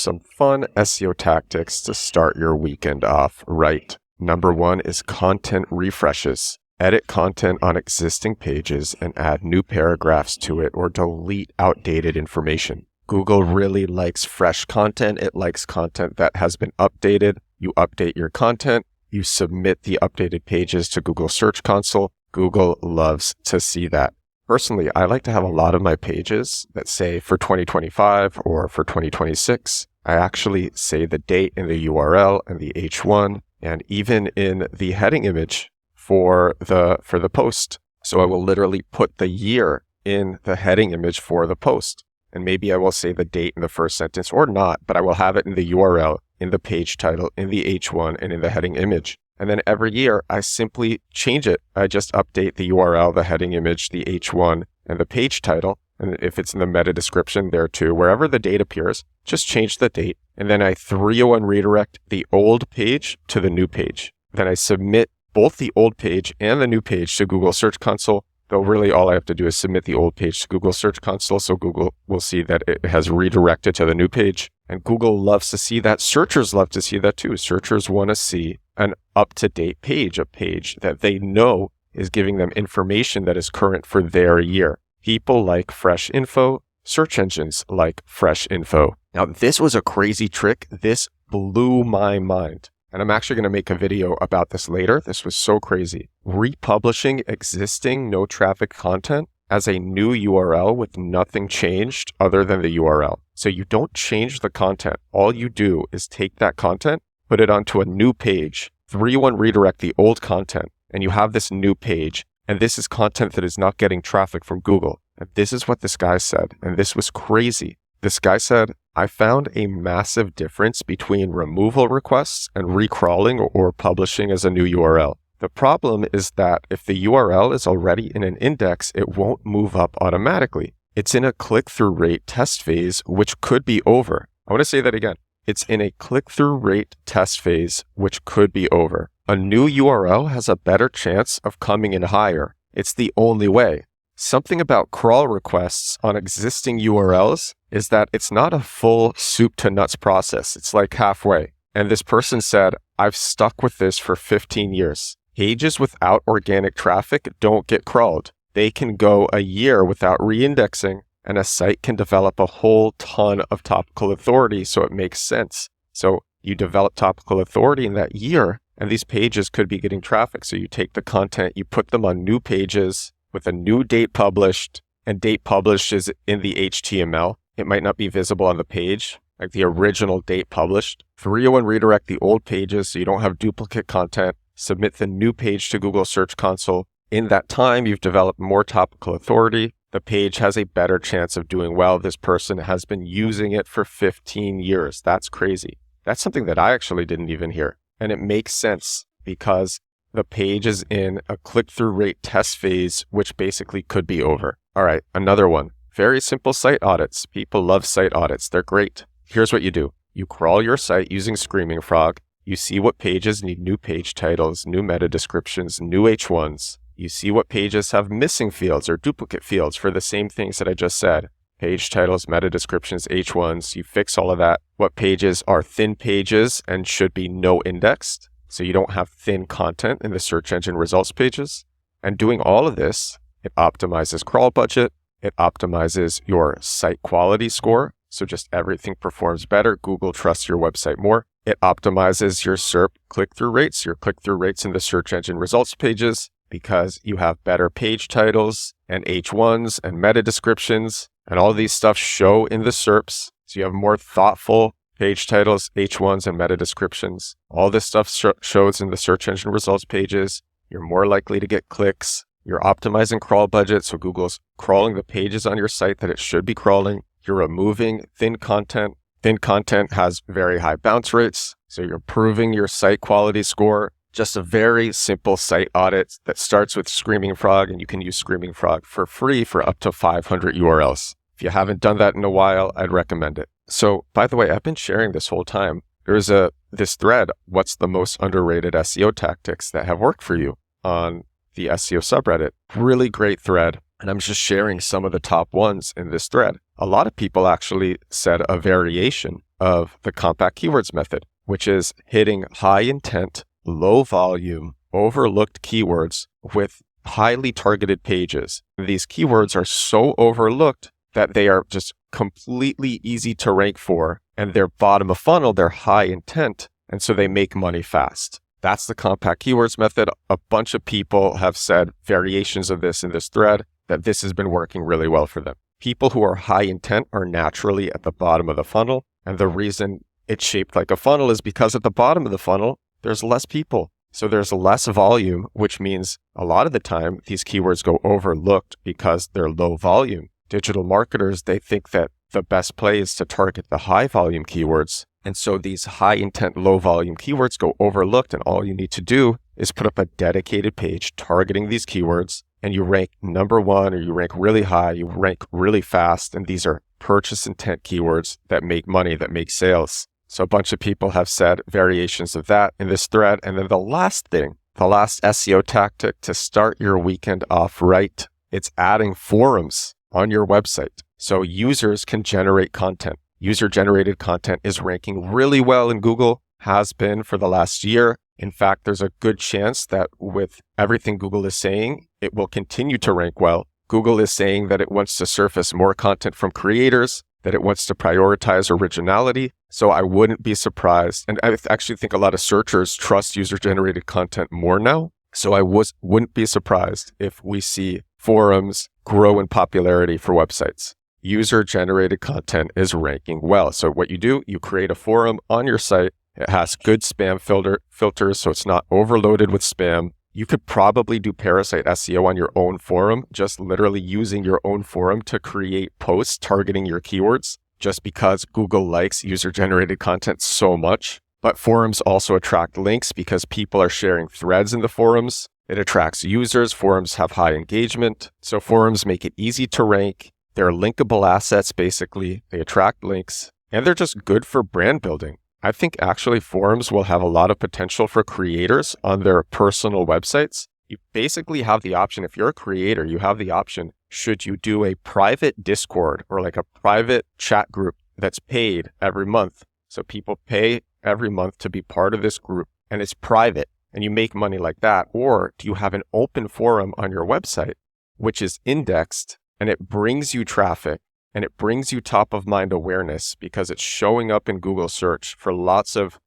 some fun SEO tactics to start your weekend off right. Number one is content refreshes. Edit content on existing pages and add new paragraphs to it or delete outdated information. Google really likes fresh content. It likes content that has been updated. You update your content. You submit the updated pages to Google Search Console. Google loves to see that. Personally, I like to have a lot of my pages that say for 2025 or for 2026. I actually say the date in the URL and the H1 and even in the heading image for the post. So I will literally put the year in the heading image for the post. And maybe I will say the date in the first sentence or not, but I will have it in the URL, in the page title, in the H1, and in the heading image. And then every year, I simply change it. I just update the URL, the heading image, the H1, and the page title. And if it's in the meta description there too, wherever the date appears, just change the date. And then I 301 redirect the old page to the new page. Then I submit both the old page and the new page to Google Search Console. Though really all I have to do is submit the old page to Google Search Console, so Google will see that it has redirected to the new page. And Google loves to see that. Searchers love to see that too. Searchers want to see an up-to-date page, a page that they know is giving them information that is current for their year. People like fresh info. Search engines like fresh info. Now, this was a crazy trick. This blew my mind. And I'm actually going to make a video about this later. This was so crazy. Republishing existing no traffic content as a new URL with nothing changed other than the URL. So you don't change the content. All you do is take that content, put it onto a new page, 301 redirect the old content, and you have this new page. And this is content that is not getting traffic from Google. And this is what this guy said. And this was crazy. This guy said, I found a massive difference between removal requests and recrawling or publishing as a new URL. The problem is that if the URL is already in an index, it won't move up automatically. It's in a click-through rate test phase, which could be over. I want to say that again. It's in a click-through rate test phase, which could be over. A new URL has a better chance of coming in higher. It's the only way. Something about crawl requests on existing URLs is that it's not a full soup to nuts process. It's like halfway. And this person said, I've stuck with this for 15 years. Pages without organic traffic don't get crawled. They can go a year without reindexing, and a site can develop a whole ton of topical authority, so it makes sense. So you develop topical authority in that year, and these pages could be getting traffic. So you take the content, you put them on new pages with a new date published, and date published is in the HTML. It might not be visible on the page, like the original date published. 301 redirect the old pages so you don't have duplicate content. Submit the new page to Google Search Console. In that time, you've developed more topical authority. The page has a better chance of doing well. This person has been using it for 15 years. That's crazy. That's something that I actually didn't even hear. And it makes sense because the page is in a click-through rate test phase, which basically could be over. All right, another one. Very simple site audits. People love site audits. They're great. Here's what you do. You crawl your site using Screaming Frog. You see what pages need new page titles, new meta descriptions, new H1s. You see what pages have missing fields or duplicate fields for the same things that I just said. Page titles, meta descriptions, H1s. You fix all of that. What pages are thin pages and should be no indexed, so you don't have thin content in the search engine results pages. And doing all of this, it optimizes crawl budget. It optimizes your site quality score. So just everything performs better. Google trusts your website more. It optimizes your SERP click-through rates, your click-through rates in the search engine results pages, because you have better page titles and H1s and meta descriptions, and all these stuff show in the SERPs. So you have more thoughtful page titles, H1s, and meta descriptions. All this stuff shows in the search engine results pages. You're more likely to get clicks. You're optimizing crawl budget, so Google's crawling the pages on your site that it should be crawling. You're removing thin content. Thin content has very high bounce rates, so you're improving your site quality score. Just a very simple site audit that starts with Screaming Frog, and you can use Screaming Frog for free for up to 500 URLs. If you haven't done that in a while, I'd recommend it. So, by the way, I've been sharing this whole time. There's this thread, what's the most underrated SEO tactics that have worked for you, on the SEO subreddit. Really great thread. And I'm just sharing some of the top ones in this thread. A lot of people actually said a variation of the compact keywords method, which is hitting high intent, low volume, overlooked keywords with highly targeted pages. These keywords are so overlooked that they are just completely easy to rank for, and they're bottom of funnel, they're high intent, and so they make money fast. That's the compact keywords method. A bunch of people have said variations of this in this thread, that this has been working really well for them. People who are high intent are naturally at the bottom of the funnel, and the reason it's shaped like a funnel is because at the bottom of the funnel, there's less people. So there's less volume, which means a lot of the time these keywords go overlooked because they're low volume. Digital marketers, they think that the best play is to target the high volume keywords. And so these high intent, low volume keywords go overlooked, and all you need to do is put up a dedicated page targeting these keywords, and you rank number one, or you rank really high, you rank really fast. And these are purchase intent keywords that make money, that make sales. So a bunch of people have said variations of that in this thread. And then the last thing, the last SEO tactic to start your weekend off right, it's adding forums on your website so users can generate content. User-generated content is ranking really well in Google, has been for the last year. In fact, there's a good chance that with everything Google is saying, it will continue to rank well. Google is saying that it wants to surface more content from creators, that it wants to prioritize originality. So I wouldn't be surprised. And I actually think a lot of searchers trust user-generated content more now. So I wouldn't be surprised if we see forums grow in popularity for websites. User-generated content is ranking well. So what you do, you create a forum on your site. It has good spam filters, so it's not overloaded with spam. You could probably do parasite SEO on your own forum, just literally using your own forum to create posts targeting your keywords, just because Google likes user-generated content so much. But forums also attract links because people are sharing threads in the forums. It attracts users. Forums have high engagement. So forums make it easy to rank. They're linkable assets, basically. They attract links, and they're just good for brand building. I think actually forums will have a lot of potential for creators on their personal websites. You basically have the option, if you're a creator, you have the option, should you do a private Discord or like a private chat group that's paid every month. So people pay every month to be part of this group, and it's private, and you make money like that. Or do you have an open forum on your website, which is indexed, and it brings you traffic, and it brings you top of mind awareness because it's showing up in Google search for lots of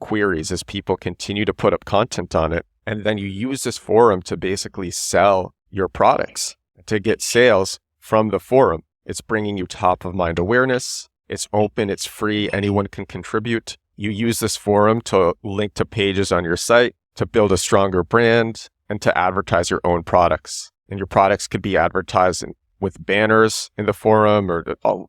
queries as people continue to put up content on it. And then you use this forum to basically sell your products, to get sales from the forum. It's bringing you top of mind awareness. It's open, it's free, anyone can contribute. You use this forum to link to pages on your site, to build a stronger brand, and to advertise your own products. And your products could be advertised with banners in the forum or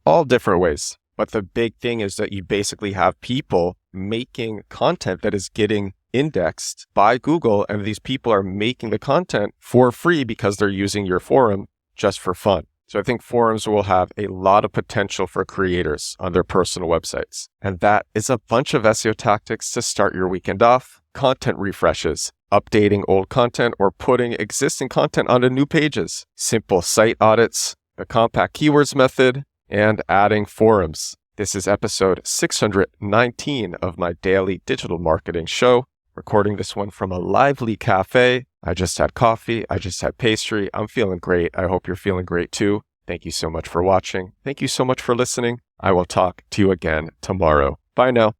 all different ways. But the big thing is that you basically have people making content that is getting indexed by Google, and these people are making the content for free because they're using your forum just for fun. So I think forums will have a lot of potential for creators on their personal websites. And that is a bunch of SEO tactics to start your weekend off. Content refreshes, updating old content or putting existing content onto new pages, simple site audits, the compact keywords method, and adding forums. This is episode 619 of my daily digital marketing show. Recording this one from a lively cafe. I just had coffee. I just had pastry. I'm feeling great. I hope you're feeling great too. Thank you so much for watching. Thank you so much for listening. I will talk to you again tomorrow. Bye now.